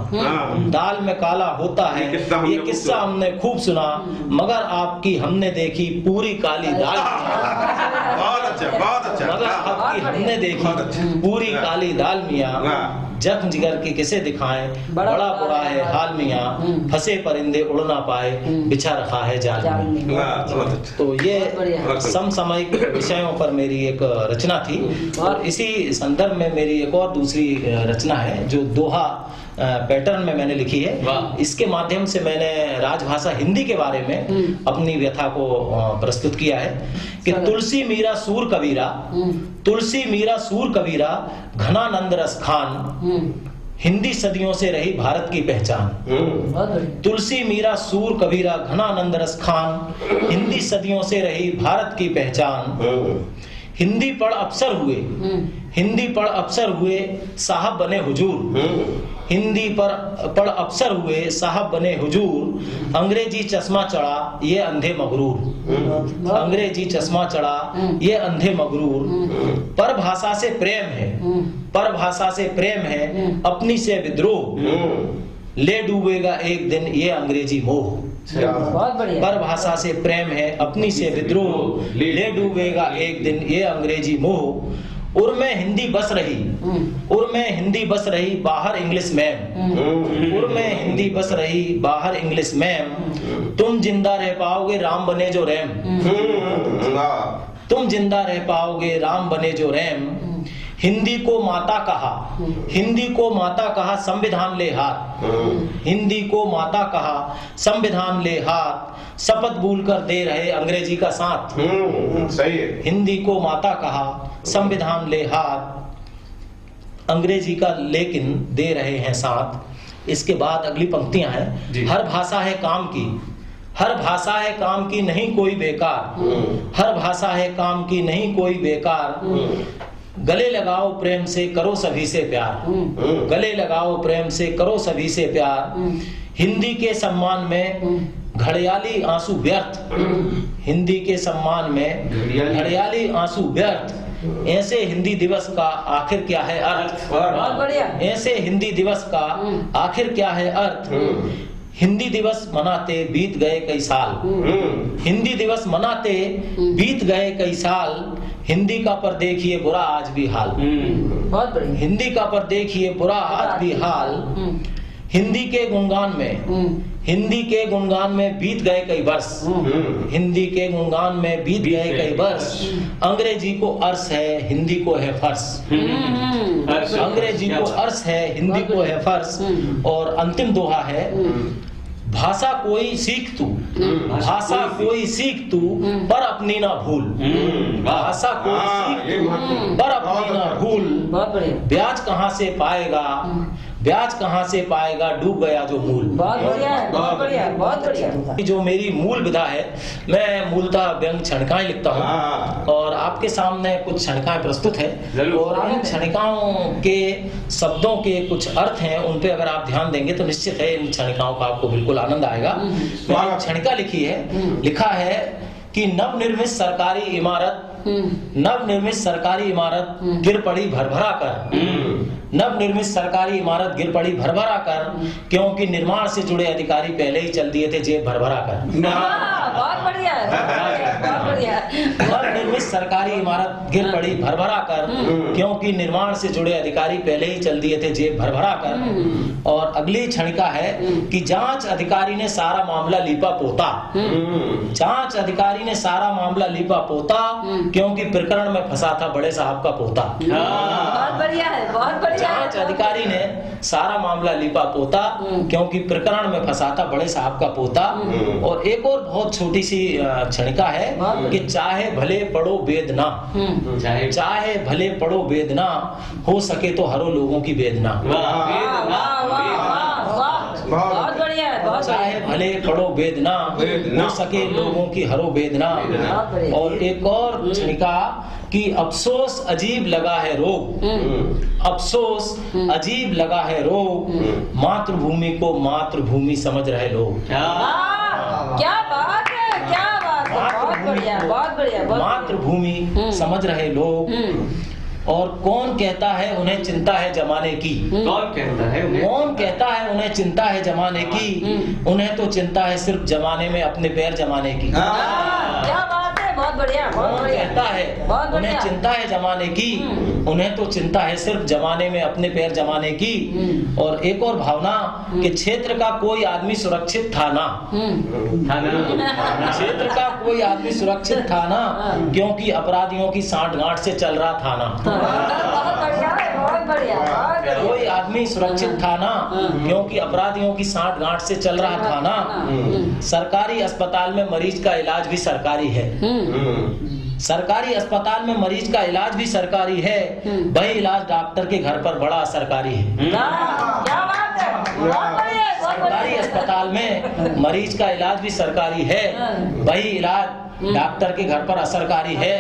दाल में काला होता है, ये किस्सा हमने खूब सुना। मगर आपकी हमने देखी पूरी काली दाल। बहुत अच्छा, बहुत अच्छा। मगर आपकी हमने देखी पूरी काली दाल मियाँ। जख्म जिगर की किसे दिखाएं बड़ा बुरा है हाल मियाँ। फंसे परिंदे उड़ ना पाए, बिछा रखा है जाल मियाँ। तो ये समसामयिक विषयों पर मेरी एक रचना थी। और इसी संदर्भ में मेरी एक और दूसरी रचना है जो दोहा पैटर्न में मैंने लिखी है। इसके माध्यम से मैंने राजभाषा हिंदी के बारे में अपनी व्यथा को प्रस्तुत किया है कि तुलसी मीरा सूर कबीरा, तुलसी मीरा सूर कबीरा, घनानंद रस खान, हिंदी सदियों से रही भारत की पहचान। तुलसी मीरा सूर कबीरा, घनानंद रस खान, हिंदी सदियों से रही भारत की पहचान। हिंदी पढ़ अफसर हुए, हिंदी पढ़ अफसर हुए, साहब बने हुजूर। हिंदी पढ़ अफसर हुए, साहब बने हुजूर। अंग्रेजी चश्मा चढ़ा ये अंधे मगरूर, अंग्रेजी चश्मा चढ़ा ये अंधे मगरूर। पर भाषा से प्रेम है, पर भाषा से प्रेम है, अपनी से विद्रोह। ले डूबेगा एक दिन ये अंग्रेजी मोह। बहुत बढ़िया। पर भाषा से प्रेम है, अपनी से विद्रोह। ले डूबेगा एक दिन ये अंग्रेजी मोह। उर में हिंदी बस रही, उर में हिंदी बस रही, बाहर इंग्लिश मैम। उर में हिंदी बस रही, बाहर इंग्लिश मैम। तुम जिंदा रह पाओगे राम बने जो रैम। तुम जिंदा रह पाओगे राम बने जो रैम। हिंदी को माता कहा, हिंदी को माता कहा, संविधान ले हाथ। हिंदी को माता कहा, संविधान ले हाथ, शपथ भूल कर दे रहे अंग्रेजी का साथ। सही है। हिंदी को माता कहा, संविधान ले हाथ, अंग्रेजी का लेकिन दे रहे हैं साथ। इसके बाद अगली पंक्तियां हैं। हर भाषा है काम की, हर भाषा है काम की, नहीं कोई बेकार। हर भाषा है काम की, नहीं कोई बेकार। गले लगाओ प्रेम से, करो सभी से प्यार। गले लगाओ प्रेम से, करो सभी से प्यार। हिंदी के सम्मान में घड़ियाली आंसू व्यर्थ। हिंदी के सम्मान में घड़ियाली आंसू व्यर्थ। ऐसे हिंदी दिवस का आखिर क्या है अर्थ। बहुत बढ़िया। ऐसे हिंदी दिवस का आखिर क्या है अर्थ। हिंदी दिवस मनाते बीत गए कई साल। हिंदी दिवस मनाते बीत गए कई साल। हिंदी का पर देखिए बुरा आज भी हाल। बहुत बढ़िया। हिंदी का पर देखिए बुरा आज भी हाल। हिंदी के गुणगान में, हिंदी के गुणगान में बीत गए कई वर्ष। हिंदी के गुणगान में बीत गए कई वर्ष। अंग्रेजी को अर्श है, हिंदी को है फर्श। अंग्रेजी को अर्श है, हिंदी को है फर्श। और अंतिम दोहा है, भाषा कोई सीख तू, भाषा कोई सीख तू, पर अपनी ना भूल। भाषा कोई सीख तू, पर अपनी ना भूल। बहुत बढ़िया। ब्याज कहाँ से पाएगा, ब्याज कहाँ से पाएगा, डूब गया जो मूल। बहुत बढ़िया है, बहुत बढ़िया, बहुत बढ़िया। जो मेरी मूल विधा है, मैं मूलतः व्यंग क्षणिकाएं लिखता हूँ और आपके सामने कुछ क्षणिकाएं प्रस्तुत है। और इन क्षणिकाओं के शब्दों के कुछ अर्थ हैं, उन पे अगर आप ध्यान देंगे तो निश्चित है इन क्षणिकाओं का आपको बिल्कुल आनंद आएगा। मैंने क्षणिका लिखी है, लिखा है कि नवनिर्मित सरकारी इमारत, नवनिर्मित सरकारी इमारत गिर पड़ी भरभरा कर। नवनिर्मित सरकारी इमारत गिर पड़ी भरभरा कर, क्योंकि निर्माण से जुड़े अधिकारी पहले ही चल दिए थे जेब भरभरा कर। बहुत बढ़िया है, बहुत बढ़िया। नवनिर्मित सरकारी इमारत गिर पड़ी भरभरा कर, क्योंकि निर्माण से जुड़े अधिकारी पहले ही चल दिए थे जेब भरभरा कर। और अगली क्षणिका है कि जांच अधिकारी ने सारा मामला लीपा पोता। जांच अधिकारी ने सारा मामला लीपा पोता, क्योंकि प्रकरण में फंसा था बड़े साहब का पोता। बहुत बढ़िया है, बहुत बढ़िया। जांच अधिकारी ने सारा मामला लीपा पोता, क्योंकि प्रकरण में फंसा था बड़े साहब का पोता। और एक और बहुत छोटी सी क्षणिका है कि चाहे भले पढ़ो वेदना, चाहे भले पढ़ो वेदना, हो सके तो हरो लोगों की वेदना। बहुत बढ़िया है, बहुत चाहे भले पढ़ो वेदना, हो सके लोगों की हरो वेदना। और एक और क्षणिका कि अफसोस अजीब लगा है रोग, अफसोस अजीब लगा है रोग, मातृभूमि को मातृभूमि समझ रहे लोग। क्या बात है, क्या बात है, बहुत बढ़िया, बहुत बढ़िया। मातृभूमि समझ रहे लोग। और कौन कहता है उन्हें चिंता है जमाने की। कौन कहता है उन्हें, कौन कहता है उन्हें चिंता है जमाने की, उन्हें तो चिंता है सिर्फ जमाने में अपने पैर जमाने की। क्या बात है, बहुत बढ़िया, बहुत कौन बढ़िया। कहता है उन्हें चिंता है जमाने की, उन्हें तो चिंता है सिर्फ जमाने में अपने पैर जमाने की। और एक और भावना कि क्षेत्र का कोई आदमी सुरक्षित था ना, क्षेत्र का कोई आदमी सुरक्षित था ना, क्योंकि अपराधियों की सांठ-गांठ से चल रहा था ना। बहुत बढ़िया, बहुत बढ़िया, बहुत बढ़िया। कोई आदमी सुरक्षित था ना, क्योंकि अपराधियों की सांठ-गांठ से चल रहा था ना। सरकारी अस्पताल में मरीज का इलाज भी सरकारी है। सरकारी अस्पताल में मरीज का इलाज भी सरकारी है, वही इलाज डॉक्टर के घर पर बड़ा सरकारी है। क्या बात है, बहुत बढ़िया, बहुत बढ़िया। सरकारी अस्पताल में मरीज का इलाज भी सरकारी है, वही इलाज डॉक्टर के घर पर असरकारी है।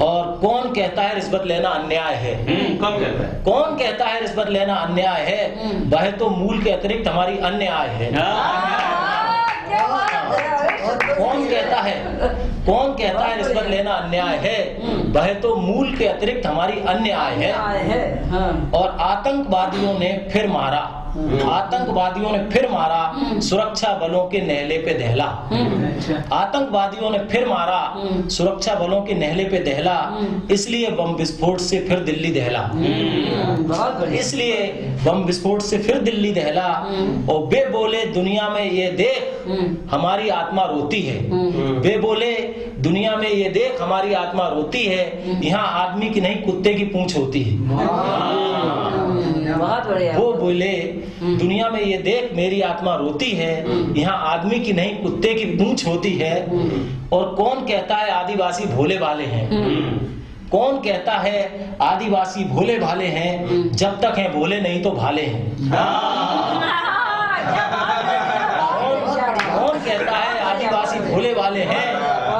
और कौन कहता है रिश्वत लेना अन्याय है। कौन कहता है, कौन कहता है रिश्वत लेना अन्याय है, वह तो मूल के अतिरिक्त हमारी अन्य आय है। कौन कहता है, कौन कहता है रिश्वत लेना अन्याय है, वह तो मूल के अतिरिक्त हमारी अन्य आय है। और आतंकवादियों ने फिर मारा, आतंकवादियों ने फिर मारा, सुरक्षा बलों के नेहले पे दहला। आतंकवादियों ने फिर मारा, सुरक्षा बलों के नेहले पे दहला, इसलिए बम विस्फोट से फिर दिल्ली दहला। इसलिए बम विस्फोट से फिर दिल्ली दहला। और वे बोले दुनिया में ये देख, हमारी आत्मा रोती है। वे बोले दुनिया में ये देख हमारी आत्मा रोती है, यहाँ आदमी की नहीं कुत्ते की पूंछ होती है। बहुत बढ़िया। वो बोले दुनिया में ये देख मेरी आत्मा रोती है, यहाँ आदमी की नहीं कुत्ते की पूंछ होती है। और कौन कहता है आदिवासी भोले भाले हैं? कौन कहता है आदिवासी भोले भाले हैं? जब तक हैं भोले नहीं तो भाले हैं। कौन कहता है आदिवासी भोले भाले हैं?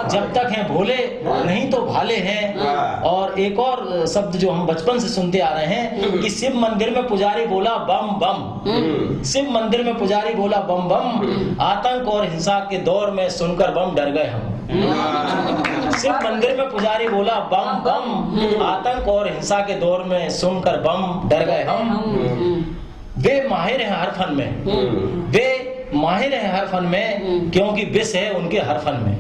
जब तक हैं भोले नहीं तो भाले हैं। और एक और शब्द जो हम बचपन से सुनते आ रहे हैं कि शिव मंदिर में पुजारी बोला बम बम। शिव मंदिर में पुजारी बोला बम बम, आतंक और हिंसा के दौर में सुनकर बम डर गए हम। शिव मंदिर में पुजारी बोला बम बम, आतंक और हिंसा के दौर में सुनकर बम डर गए हम। वे माहिर हैं हर फन में, वे माहिर हैं हर फन में, क्योंकि विष है उनके हर फन में।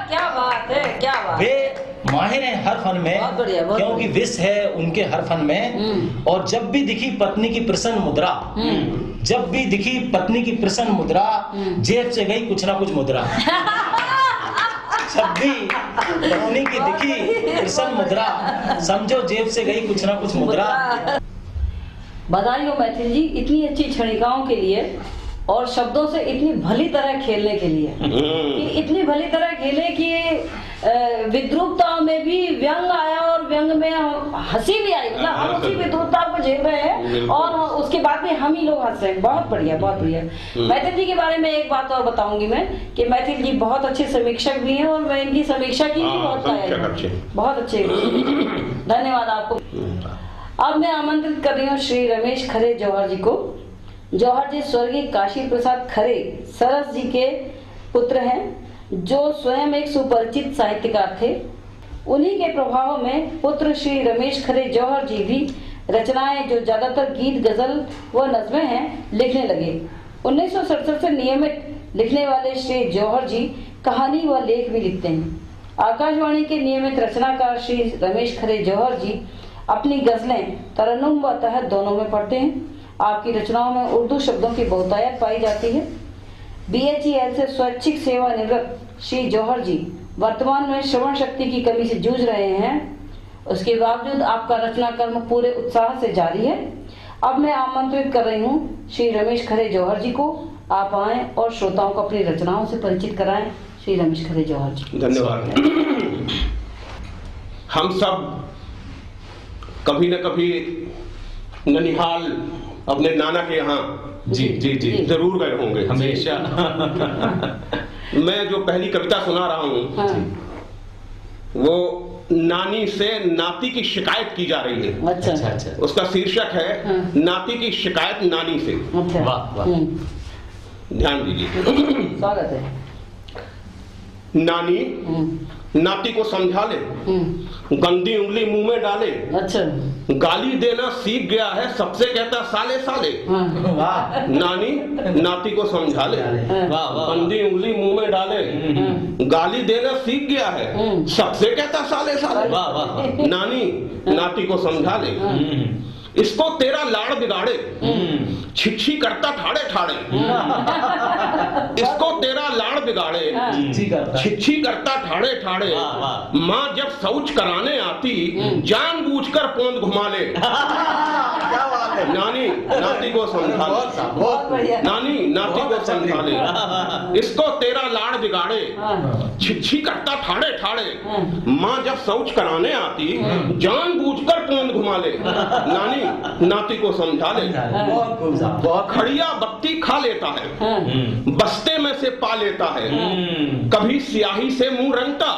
क्या बात है, क्या बात। वे माहिर हैं हर फन में, बहुत बढ़िया, बहुत क्योंकि विष है उनके हर फन में। और जब भी दिखी पत्नी की प्रसन्न मुद्रा, जब भी दिखी पत्नी की प्रसन्न मुद्रा, जेब से गई कुछ ना कुछ मुद्रा। जब भी पत्नी की दिखी प्रसन्न मुद्रा, समझो जेब से गई कुछ ना कुछ मुद्रा। बधाई हो मैथिल जी इतनी अच्छी क्षणिकाओं के लिए और शब्दों से इतनी भली तरह खेलने के लिए। कि इतनी भली तरह खेले कि विद्रूपताओं में भी व्यंग आया और व्यंग में हंसी भी आई। मतलब हम उसी विद्रूपता को झेल रहे हैं और उसके बाद में हम ही लोग हंस रहे हैं। बहुत बढ़िया, बहुत बढ़िया। मैथिल जी के बारे में एक बात और बताऊंगी मैं कि मैथिल जी बहुत अच्छे समीक्षक भी हैं और मैं इनकी समीक्षा की भी बहुत बहुत अच्छे। धन्यवाद आपको। अब मैं आमंत्रित कर रही हूँ श्री रमेश खरे जौहर जी को। जौहर जी स्वर्गीय काशी प्रसाद खरे सरस जी के पुत्र हैं, जो स्वयं एक सुपरिचित साहित्यकार थे। उन्हीं के प्रभाव में पुत्र श्री रमेश खरे जौहर जी भी रचनाएं जो ज्यादातर गीत, गजल व नज़्में हैं लिखने लगे। 1967 से नियमित लिखने वाले श्री जौहर जी कहानी व लेख भी लिखते हैं। आकाशवाणी के नियमित रचनाकार श्री रमेश खरे जौहर जी अपनी गजलें तरन्नुम व तहत दोनों में पढ़ते हैं। आपकी रचनाओं में उर्दू शब्दों की बहुतायत पाई जाती है। BHEL से स्वैच्छिक सेवानिवृत्त श्री जौहर जी वर्तमान में श्रवण शक्ति की कमी से जूझ रहे हैं। उसके बावजूद आपका रचना कर्म पूरे उत्साह से जारी है। अब मैं आमंत्रित कर रही हूँ श्री रमेश खरे जौहर जी को। आप आएं और श्रोताओं को अपनी रचनाओं से परिचित कराएं। श्री रमेश खरे जौहर जी। धन्यवाद। हम सब कभी न कभी ननिहाल अपने नाना के यहाँ जी जी जी जरूर गए होंगे हमेशा। मैं जो पहली कविता सुना रहा हूँ वो नानी से नाती की शिकायत की जा रही है। अच्छा अच्छा अच्छा। उसका शीर्षक है नाती की शिकायत नानी से। अच्छा। वाह वाह। ध्यान दीजिए। स्वागत है। नानी नाती को समझा ले, गंदी उंगली मुंह में डाले। अच्छा। गाली देना सीख गया है, सबसे कहता साले साले। नानी नाती को समझा ले, गंदी उंगली मुंह में डाले। गाली देना सीख गया है, सबसे कहता साले साले। नानी नाती को समझा ले, इसको तेरा लाड़ बिगाड़े, छिछी करता ठाड़े ठाड़े। इसको तेरा लाड़ बिगाड़े, छिछी करता ठाड़े ठाड़े। माँ जब शौच कराने आती, जानबूझकर पोंद घुमा ले। नानी नाती को समझा ले, नानी नाती को समझा ले, इसको तेरा लाड़ बिगाड़े, छिछी करता ठाड़े ठाड़े। माँ जब शौच कराने आती, जानबूझकर पोंद घुमा ले। नानी नाती को समझा ले। खड़िया बत्ती खा लेता है, बस्ते में से पा लेता है। कभी स्याही से मुंह रंगता,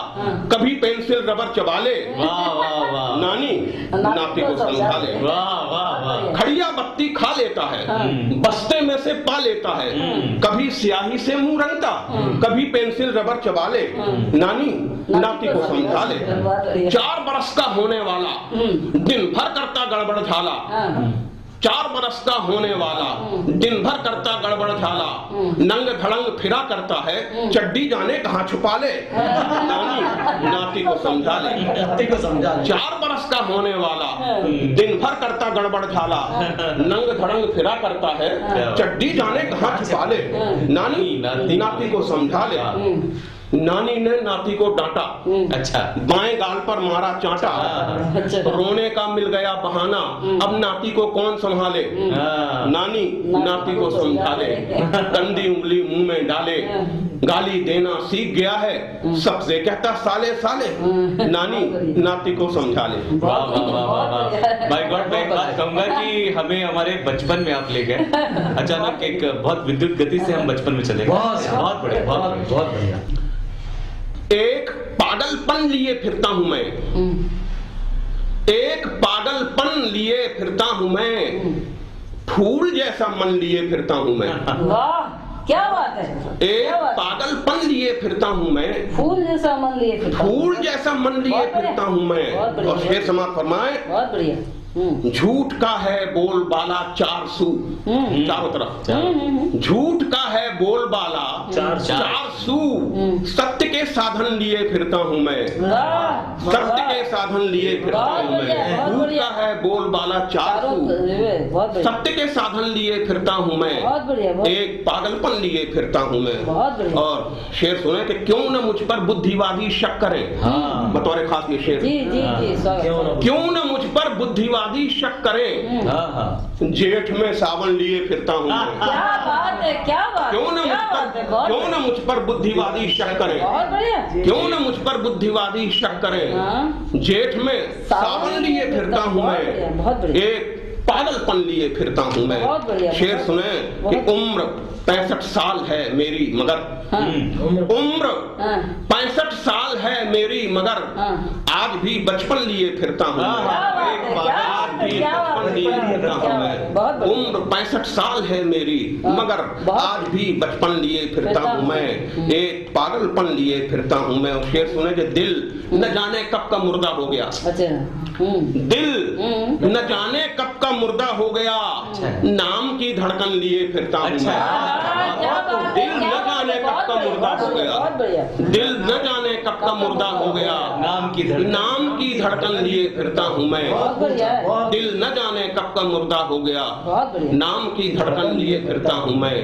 कभी पेंसिल रबर चबा ले। नानी नाती को समझा ले। खड़िया बत्ती खा लेता है, बस्ते में से पा लेता है। कभी स्याही से मुंह रंगता, कभी पेंसिल रबर चबा ले। नानी नाती को समझा ले। 4 बरस का होने वाला, दिन भर करता गड़बड़ झाला। 4 बरस का होने वाला, दिन भर करता गड़बड़ झाला। नंग धड़ंग फिरा करता है, चड्डी जाने कहाँ छुपा ले। नानी नाती को समझा ले। 4 बरस का होने वाला, दिन भर करता गड़बड़ झाला। नंग धड़ंग फिरा करता है, चड्डी जाने कहाँ छुपा ले। नानी नाती को समझा ले। नानी ने नाती को डांटा, अच्छा, बाएं गाल पर मारा चांटा, अच्छा। रोने का मिल गया बहाना, अब नाती को कौन संभाले, नानी नाती को संभाले, गंदी उंगली मुंह में डाले, गाली देना सीख गया है, सबसे कहता साले साले, नानी नाती को समझा ले। वाह वाह वाह वाह वाह। माय गॉड, मैं एक बात कहूंगा कि हमें हमारे बचपन में आप ले गए, अचानक एक बहुत विद्युत गति से हम बचपन में चले गए। बहुत बढ़िया, बहुत बढ़िया। एक पागलपन लिए फिरता हूं मैं, एक पागलपन लिए फिरता हूं मैं, फूल जैसा मन लिए फिरता हूं मैं। वाह, क्या बात है। एक पागलपन लिए फिरता हूं मैं, फूल जैसा मन लिए फिरता हूं। फूल जैसा मन लिए फिरता हूं मैं। और शेर समाप्त फरमाए, बहुत बढ़िया। झूठ का है बोलबाला 4 सू, चारों तरफ झूठ का है बोलबाला 4 सू, सत्य के साधन लिए फिरता हूं मैं, सत्य के साधन लिए फिरता हूं मैं। झूठ का है बोलबाला 4 सू, सत्य के साधन लिए फिरता हूं मैं, एक पागलपन लिए फिरता हूं मैं। और शेर सुने कि क्यों न मुझ पर बुद्धिवादी शक करें, बतौर खास ये शेर, क्यों न मुझ पर बुद्धिवादी शक करें, जेठ में सावन लिए फिरता हूं मैं। क्या बात है, क्या बात, क्यों न मुझ पर बुद्धिवादी शक करें, क्यों न मुझ पर बुद्धिवादी शक करें, जेठ में सावन लिए फिरता हूं मैं, एक पागलपन लिए फिरता हूं मैं। शेर सुने कि उम्र 65 साल है मेरी मगर, उम्र 65 साल है मेरी मगर, आज भी बचपन लिए फिरता हूं मैं, आज भी बचपन लिए फिरता हूं मैं। उम्र 65 साल है मेरी मगर, आज भी बचपन लिए फिरता हूं मैं, एक पागलपन लिए फिरता हूं मैं। और शेर सुने कि दिल न जाने कब का मुर्दा हो गया, दिल न जाने कब का मुर्दा हो गया, नाम की धड़कन लिए फिरता हूं मैं। दिल न जाने कब का मुर्दा हो गया, दिल न जाने कब का मुर्दा हो गया, नाम की धड़कन लिए फिरता हूं मैं। दिल न जाने कब का मुर्दा हो गया, नाम की धड़कन लिए फिरता हूं मैं,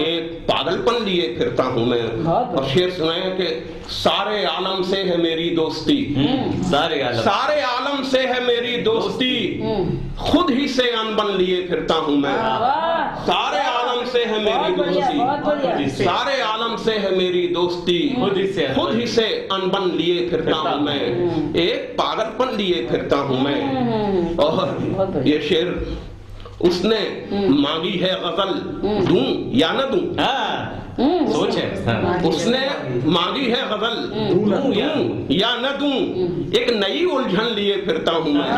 एक पागलपन लिए फिरता हूं मैं। और शेर सुनाए कि सारे आलम से है मेरी दोस्ती, सारे आलम से है मेरी दोस्ती, खुद ही से अनबन लिए फिरता हूं मैं। सारे आलम से है मेरी दोस्ती, सारे आलम से है मेरी दोस्ती, खुद ही से अनबन लिए फिरता हूं मैं, एक पागलपन लिए फिरता हूं मैं। और ये शेर, उसने मांगी है गजल, दूं या न दूं, सोच है, उसने मांगी है गजल, दूं या न दूं, एक नई उलझन लिए फिरता हूं मैं।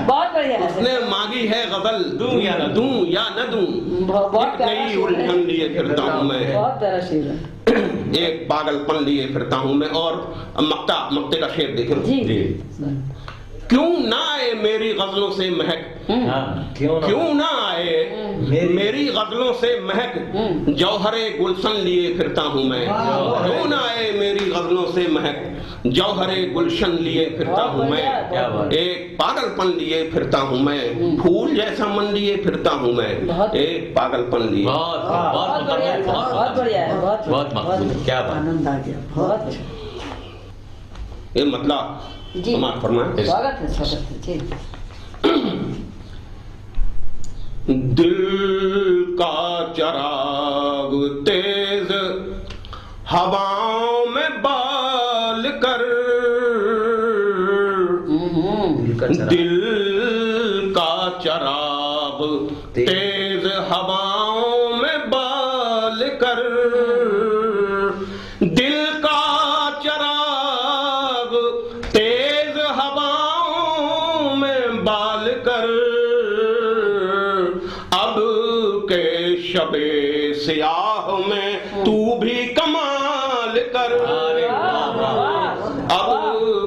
बहुत बढ़िया। उसने मांगी है गजल, दूं या न दूं, एक नई उलझन लिए फिरता हूं मैं, बहुत प्यारा शेर है। एक पागलपन लिए फिरता हूं मैं। और मक्ते का शेर देखें, क्यों ना आए मेरी गजलों से महक, क्यों ना आए मेरी गजलों से महक, जौहरे गुलशन लिए फिरता हूं मैं। क्यों ना आए मेरी गजलों से महक, जौहरे गुलशन लिए फिरता हूं मैं, एक पागलपन लिए फिरता हूं मैं, फूल जैसा मन लिए फिरता हूं मैं, एक पागलपन लिए। बहुत बढ़िया, बहुत बढ़िया है, बहुत मकबूल, क्या बात, आनंद आ गया, बहुत अच्छा। ये मतलब समाप्त फरमाए। स्वागत है जी। दिल का चराग तेज हवाओं में बाल कर, दिल का चराग तेज हवाओं में बाल कर, दिल का चराग तेज हवाओं में बाल कर, अब के शबे सियाह में तू भी कमाल कर। अब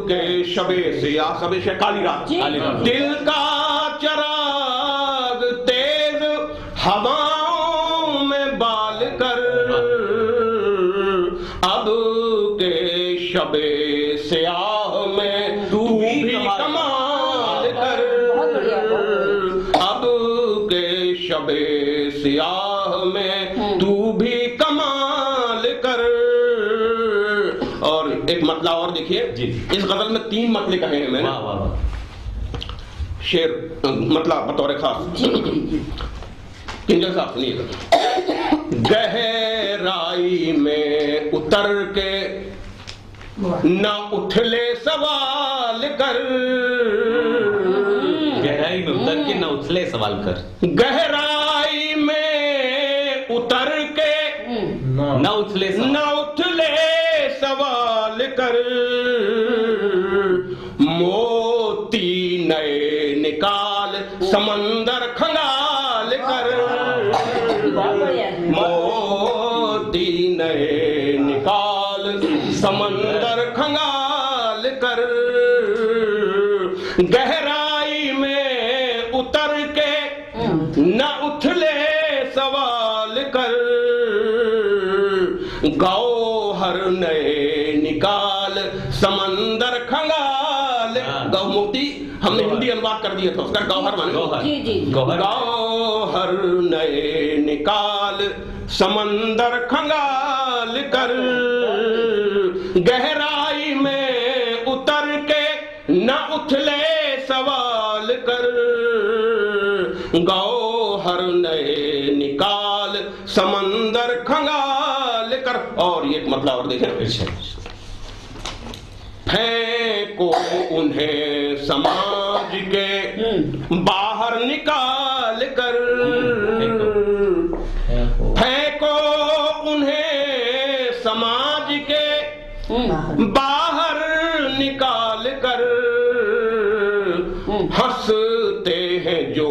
के शबे सियाह, शबे से काली रात, दिल का चराग तेज हवाओं में बाल कर, अब के शबे सियाह में तू भी कमाल कर, अब के शबे सियाह में तू भी कमाल कर, मतला और देखिए जी। इस गजल में 3 मतले कहे हैं मैंने। वाह वाह वाह। शेर मतलब बतौर खास किंजल साहब सुनिएगा। गहराई में उतर के न उथले सवाल कर, गहराई में उतर के न उथले सवाल कर, गहराई में उतर के न उथले न उथले सवाल कर, मोती नए निकाल समंदर खंगाल कर, मोती नए निकाल समंदर खंगाल कर, गहराई में उतर के न उथले सवाल कर, गौहर नए निकाल समंदर खंगाल। गौ मोती हमने हिंदी अनुवाद कर दिया था उसका, गौहर माने गौहर। गौहर नए निकाल समंदर खंगाल कर, गहराई में उतर के न उथले सवाल कर, गौहर नए निकाल समंदर खंगाल कर। और ये एक मतलब और देखें, फेंको उन्हें समाज के बाहर निकाल कर, फेंको उन्हें समाज के बाहर निकाल कर, हंसते हैं जो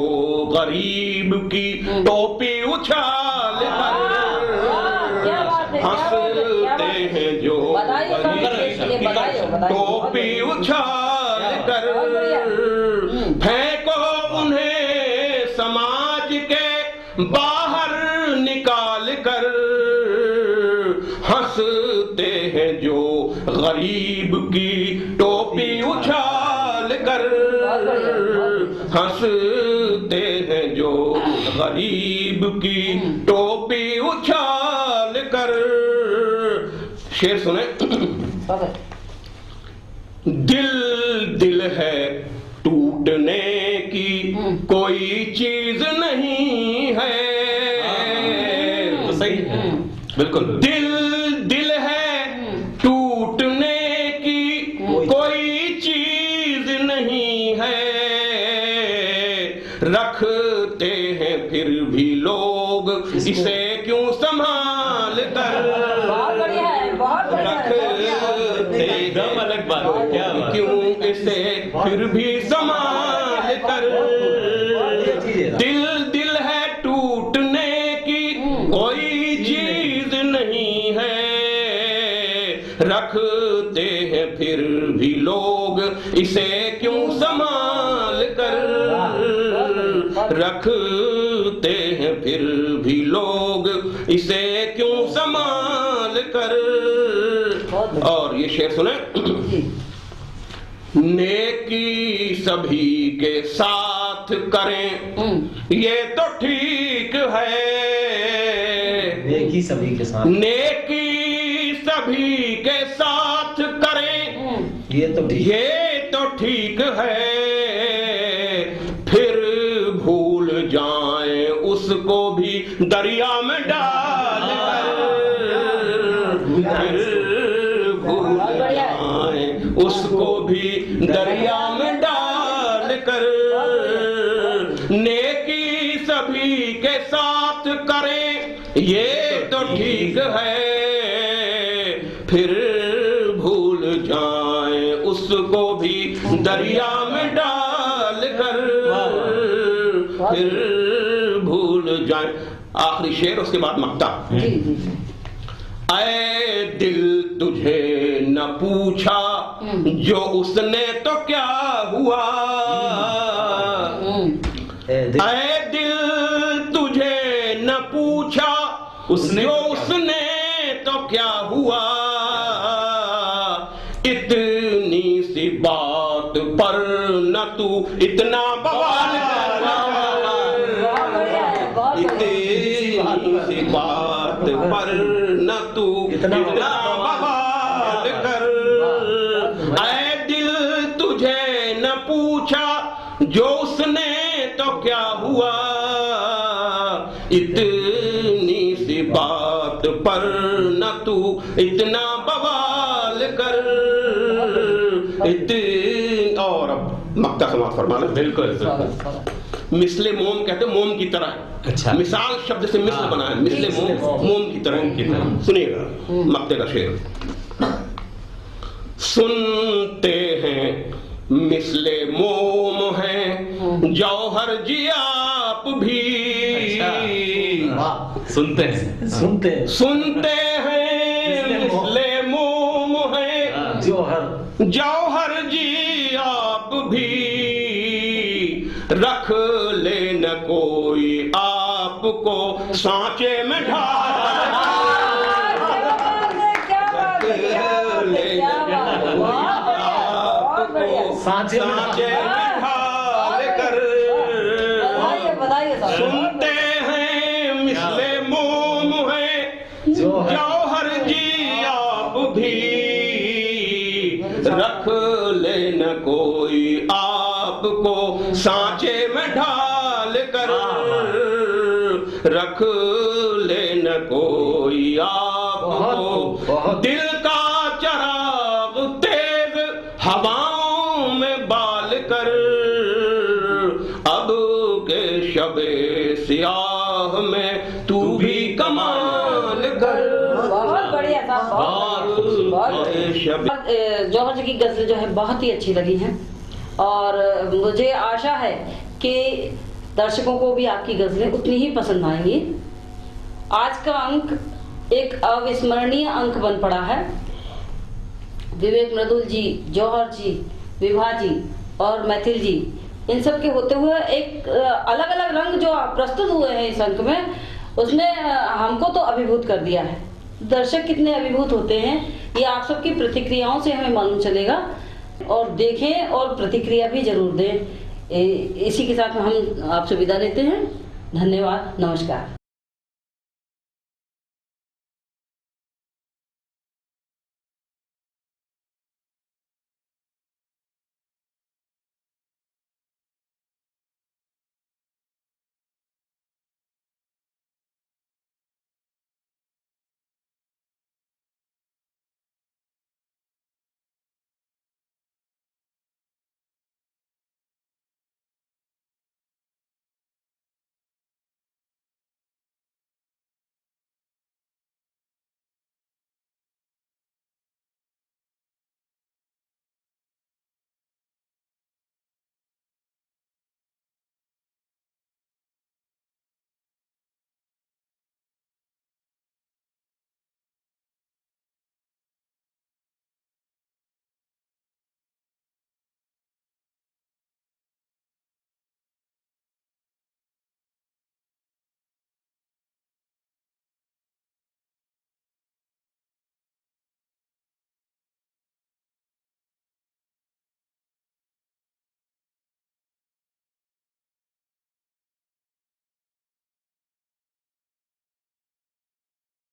गरीब की टोपी उछाल कर, हंसते हैं जो टोपी उछाल कर, फेंको उन्हें समाज के बाहर निकाल कर, हंसते हैं जो गरीब की टोपी उछाल कर, हंसते हैं जो गरीब की टोपी उछाल कर। शेर सुने। दिल दिल है टूटने की कोई चीज नहीं है, तो सही है बिल्कुल। दिल दिल है टूटने की कोई चीज नहीं है, रखते हैं फिर भी लोग इसे क्यों संभाल कर, एकदम अलग बात है, क्या बात है। क्यों इसे फिर भी संभाल कर, दिल दिल है टूटने की कोई चीज नहीं है, रखते हैं फिर भी लोग इसे क्यों संभाल कर, रखते हैं फिर भी लोग इसे क्यों संभाल कर। और ये शेर सुने। नेकी सभी के साथ करें ये तो ठीक है, नेकी सभी के साथ, नेकी सभी के साथ करें ये तो ठीक है, फिर भूल जाएं उसको भी दरिया में डाल कर, फिर भूल जाएं उसको भी दरिया में डाल कर, नेकी सभी के साथ करें ये तो ठीक है, फिर भूल जाएं उसको भी दरिया में डाल कर, फिर भूल जाएं। आखिरी शेर उसके बाद मक्ता। ऐ दिल तुझे न पूछा जो उसने तो क्या हुआ, ऐ दिल तुझे न पूछा जो उसने तो क्या हुआ, इतनी सी बात पर न तू इतना बवाल कर, इतनी सी बात पर न तू इतना बवाल कर, पूछा जो उसने तो क्या हुआ, इतनी सी बात पर न तू इतना बवाल कर। और अब मक्ता समाप्त फरमा ले। बिल्कुल मिसले मोम कहते हैं, मोम की तरह। अच्छा। मिसाल शब्द से मिसल बना है, मिसले मोम की तरह। सुनिएगा मक्ते का शेर। सुनते हैं मिसले मोम हैं जौहर जी आप भी। अच्छा। सुनते हैं सुनते हैं मिसले मोम हैं जौहर जी आप भी। रख ले न कोई आपको सांचे में ढाल। सांचे में ढाल कर। सुनते हैं मिसले मोम हैं जौहर जी आप भी। रख ले न कोई आपको सांचे में ढाल कर। रख ले न कोई आपको दिल का चराग तेज हवाओं में बाल कर। अब के शबे सियाह में तू भी कमाल कर। बहुत बढ़िया साहब, जौहर जी की गजल जो है बहुत ही अच्छी लगी हैं और मुझे आशा है कि दर्शकों को भी आपकी गजलें उतनी ही पसंद आएंगी। आज का अंक एक अविस्मरणीय अंक बन पड़ा है। विवेक मृदुल जी, जौहर जी, विभा जी और मैथिल जी, इन सब के होते हुए एक अलग अलग रंग जो प्रस्तुत हुए हैं इस अंक में, उसमें हमको तो अभिभूत कर दिया है। दर्शक कितने अभिभूत होते हैं ये आप सबकी प्रतिक्रियाओं से हमें मालूम चलेगा। और देखें और प्रतिक्रिया भी जरूर दें। इसी के साथ हम आपसे विदा लेते हैं। धन्यवाद, नमस्कार।